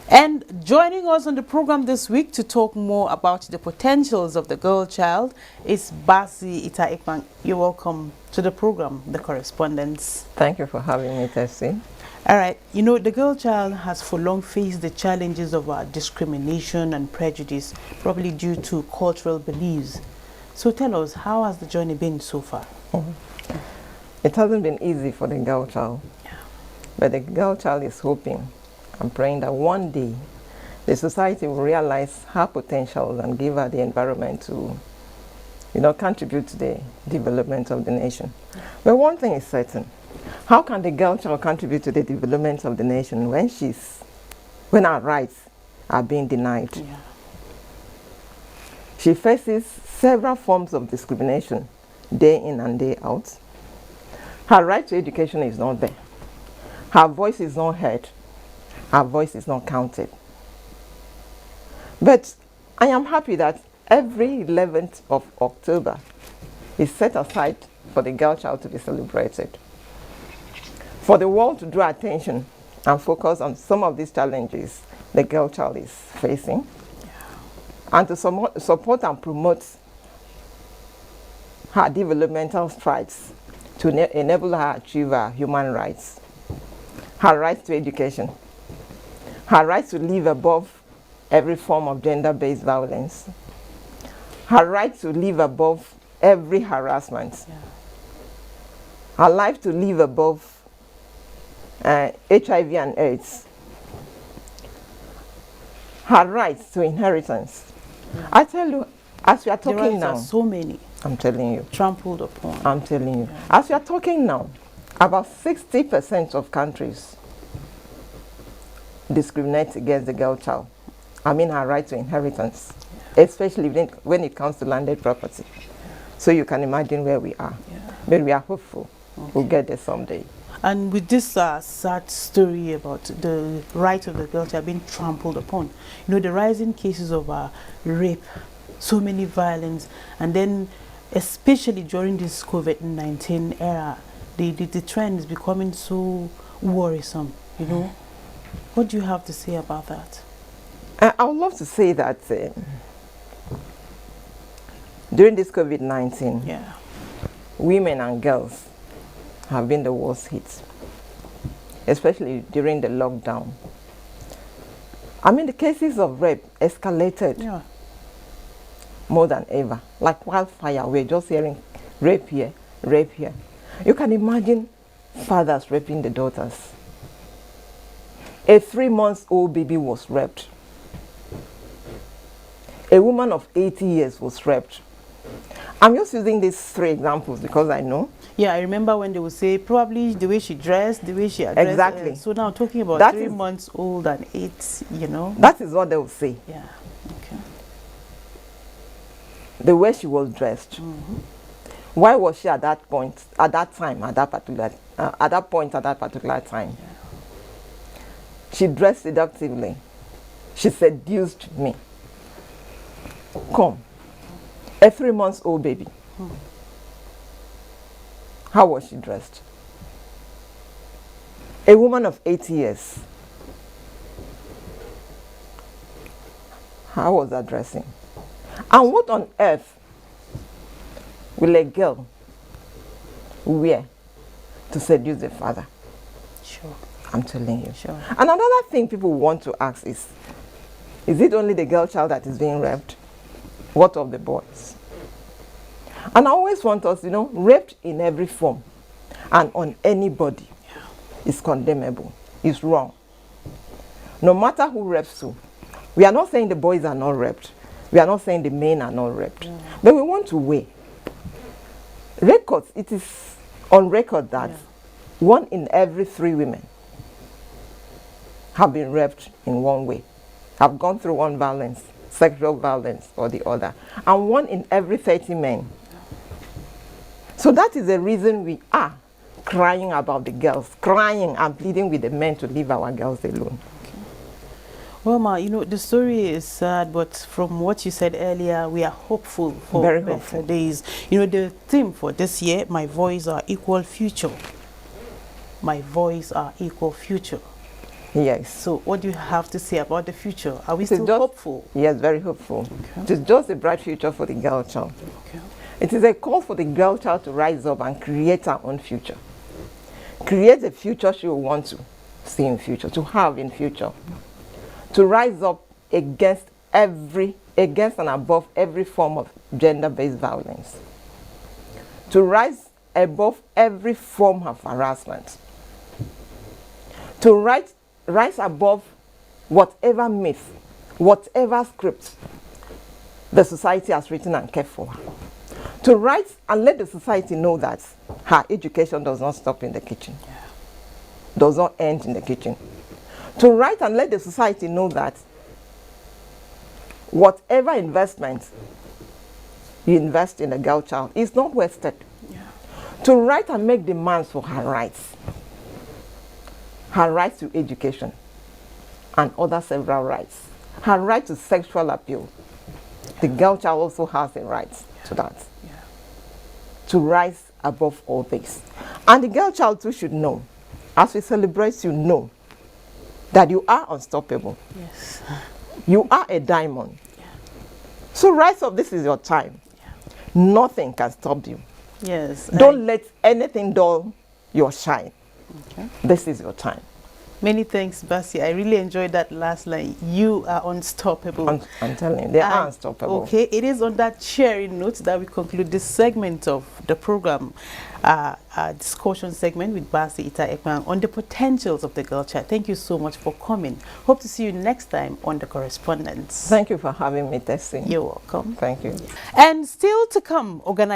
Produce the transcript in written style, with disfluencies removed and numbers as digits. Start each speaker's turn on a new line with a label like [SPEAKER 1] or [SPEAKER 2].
[SPEAKER 1] And joining us on the program this week to talk more about the potentials of the girl child is Bassey Ita. You're welcome to the program, the correspondence.
[SPEAKER 2] Thank you for having me, Tessie.
[SPEAKER 1] All right, you know, the girl child has for long faced the challenges of discrimination and prejudice, probably due to cultural beliefs. So tell us, how has the journey been so far?
[SPEAKER 2] It hasn't been easy for the girl child, but the girl child is hoping and praying that one day the society will realize her potentials and give her the environment to, contribute to the development of the nation. But one thing is certain: how can the girl child contribute to the development of the nation when her rights are being denied?
[SPEAKER 1] Yeah.
[SPEAKER 2] She faces several forms of discrimination day in and day out. Her right to education is not there. Her voice is not heard. Her voice is not counted. But I am happy that every 11th of October is set aside for the girl child to be celebrated. For the world to draw attention and focus on some of these challenges the girl child is facing, and to support and promote her developmental strides to enable her to achieve her human rights, her right to education, her right to live above every form of gender-based violence, her right to live above every harassment, her life to live above HIV and AIDS, her right to inheritance. I tell you, as we are talking
[SPEAKER 1] the rights
[SPEAKER 2] now,
[SPEAKER 1] are so many.
[SPEAKER 2] I'm telling you.
[SPEAKER 1] Trampled upon.
[SPEAKER 2] I'm telling you. As we are talking now, about 60% of countries discriminate against the girl child. I mean her right to inheritance, especially when it comes to landed property. So you can imagine where we are. But we are hopeful we'll get there someday.
[SPEAKER 1] And with this sad story about the right of the girl child being trampled upon, the rising cases of rape, so many violence, and then especially during this COVID-19 era, the trend is becoming so worrisome, What do you have to say about that?
[SPEAKER 2] I would love to say that during this COVID-19, women and girls have been the worst hit, especially during the lockdown. I mean, the cases of rape escalated more than ever, like wildfire. We're just hearing rape here, rape here. You can imagine fathers raping the daughters. A 3-month-old baby was raped. A woman of 80 years was raped. I'm just using these 3 examples because I know.
[SPEAKER 1] Yeah, I remember when they would say probably the way she dressed, the way she addressed.
[SPEAKER 2] Exactly.
[SPEAKER 1] So now talking about 3 months old and 8,
[SPEAKER 2] That is what they will say.
[SPEAKER 1] Yeah, okay.
[SPEAKER 2] The way she was dressed. Why was she at that point, at that particular time? She dressed seductively. She seduced me. Come. A 3-month-old baby. How was she dressed? A woman of 80 years. How was that dressing? And what on earth will a girl wear to seduce the father?
[SPEAKER 1] Sure.
[SPEAKER 2] I'm telling you.
[SPEAKER 1] Sure.
[SPEAKER 2] And another thing people want to ask is it only the girl child that is being raped? What of the boys? And I always want us, raped in every form and on anybody is condemnable, is wrong. No matter who rapes who. We are not saying the boys are not raped. We are not saying the men are not raped. But we want to weigh. Records, it is on record that 1 in every 3 women have been raped in one way, have gone through one violence, sexual violence or the other, and 1 in every 30 men. So that is the reason we are crying about the girls, crying and pleading with the men to leave our girls alone.
[SPEAKER 1] Well, Ma, the story is sad, but from what you said earlier, we are hopeful for better days. The theme for this year, My Voice, Our Equal Future. My Voice, Our Equal Future.
[SPEAKER 2] Yes.
[SPEAKER 1] So what do you have to say about the future? Are we
[SPEAKER 2] It is
[SPEAKER 1] still
[SPEAKER 2] just-
[SPEAKER 1] hopeful?
[SPEAKER 2] Yes, very hopeful.
[SPEAKER 1] Okay.
[SPEAKER 2] It is just a bright future for the girl child.
[SPEAKER 1] Okay.
[SPEAKER 2] It is a call for the girl child to rise up and create her own future. Create a future she will want to see in future, to have in future. To rise up against and above every form of gender-based violence. To rise above every form of harassment. To rise above whatever myth, whatever script the society has written and kept for her. To rise and let the society know that her education does not stop in the kitchen. Does not end in the kitchen. To rise and let the society know that whatever investment you invest in a girl child is not wasted.
[SPEAKER 1] Yeah.
[SPEAKER 2] To write and make demands for her rights. Her right to education and other several rights. Her right to sexual appeal. The girl child also has a right to that.
[SPEAKER 1] Yeah.
[SPEAKER 2] To rise above all this. And the girl child too should know, as we celebrate you, know that you are unstoppable.
[SPEAKER 1] Yes.
[SPEAKER 2] You are a diamond.
[SPEAKER 1] Yeah.
[SPEAKER 2] So rise up, this is your time.
[SPEAKER 1] Yeah.
[SPEAKER 2] Nothing can stop you.
[SPEAKER 1] Yes.
[SPEAKER 2] Don't let anything dull your shine.
[SPEAKER 1] Okay.
[SPEAKER 2] This is your time.
[SPEAKER 1] Many thanks, Bassey. I really enjoyed that last line. You are unstoppable.
[SPEAKER 2] I'm telling you, they are unstoppable.
[SPEAKER 1] Okay, it is on that cheering note that we conclude this segment of the program, discussion segment with Bassey Ita Ekman on the potentials of the girl child. Thank you so much for coming. Hope to see you next time on The Correspondence.
[SPEAKER 2] Thank you for having me, Tessie.
[SPEAKER 1] You're welcome.
[SPEAKER 2] Thank you.
[SPEAKER 1] And still to come, organize